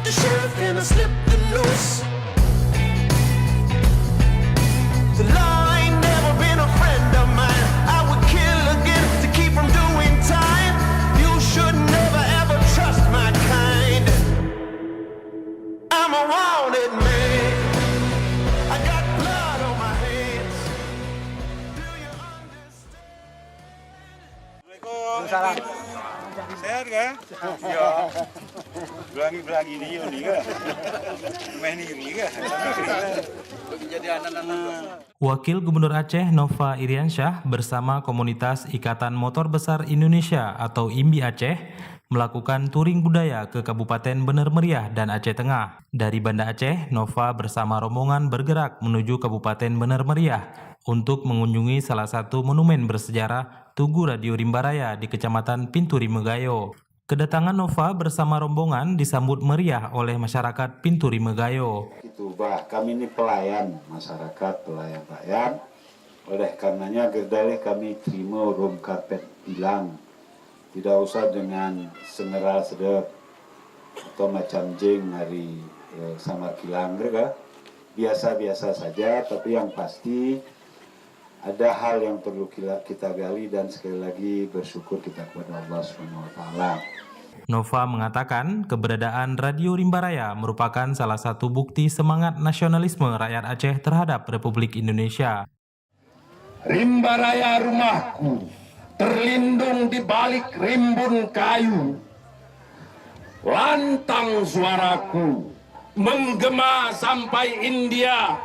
the sheriff and I slipped the noose. The law ain't never been a friend of mine. I would kill again to keep from doing time. You should never ever trust my kind. I'm a wanted man. I got blood on my hands. Do you understand? Sehat kan? Iya. Belangi ini unik kan? Main ini kan? Wakil Gubernur Aceh Nova Iriansyah bersama komunitas Ikatan Motor Besar Indonesia atau IMBI Aceh melakukan touring budaya ke Kabupaten Bener Meriah dan Aceh Tengah. Dari Banda Aceh, Nova bersama rombongan bergerak menuju Kabupaten Bener Meriah untuk mengunjungi salah satu monumen bersejarah Tugu Radio Rimbaraya di Kecamatan Pintu Rimegayo. Kedatangan Nova bersama rombongan disambut meriah oleh masyarakat Pintu Rimegayo. Kami ini pelayan masyarakat, pelayan rakyat. Oleh karenanya gerdalih kami terima room karpet hilang. Tidak usah dengan sengeral sedep atau macam jeng hari samar kilang mereka. Biasa-biasa saja, tapi yang pasti ada hal yang perlu kita gali dan sekali lagi bersyukur kita kepada Allah SWT. Nova mengatakan keberadaan Radio Rimbaraya merupakan salah satu bukti semangat nasionalisme rakyat Aceh terhadap Republik Indonesia. Rimbaraya rumahku, terlindung di balik rimbun kayu. Lantang suaraku, menggema sampai India,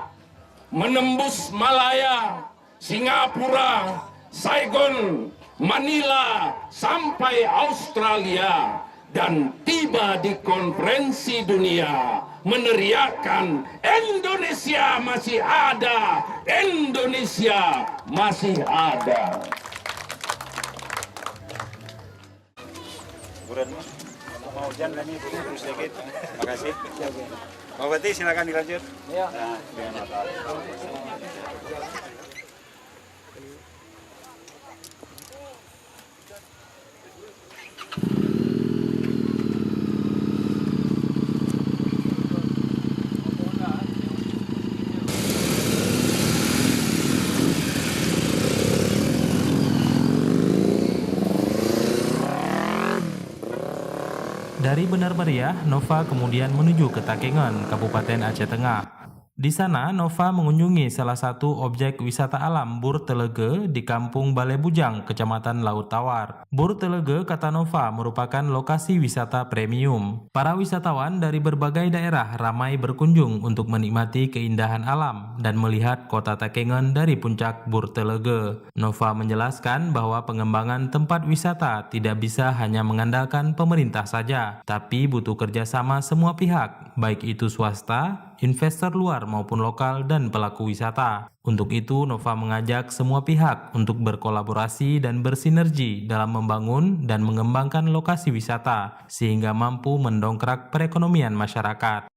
menembus Malaya, Singapura, Saigon, Manila, sampai Australia, dan tiba di konferensi dunia meneriakkan Indonesia masih ada, Indonesia masih ada. Mau hujan kami buru sedikit. Makasih. Mau berarti silakan dilanjut. Ya. Dari Bener Meriah, Nova kemudian menuju ke Takengon, Kabupaten Aceh Tengah. Di sana, Nova mengunjungi salah satu objek wisata alam Bur Telege di Kampung Balai Bujang, Kecamatan Laut Tawar. Bur Telege, kata Nova, merupakan lokasi wisata premium. Para wisatawan dari berbagai daerah ramai berkunjung untuk menikmati keindahan alam dan melihat kota Takengon dari puncak Bur Telege. Nova menjelaskan bahwa pengembangan tempat wisata tidak bisa hanya mengandalkan pemerintah saja, tapi butuh kerjasama semua pihak, baik itu swasta, investor luar maupun lokal dan pelaku wisata. Untuk itu, Nova mengajak semua pihak untuk berkolaborasi dan bersinergi dalam membangun dan mengembangkan lokasi wisata sehingga mampu mendongkrak perekonomian masyarakat.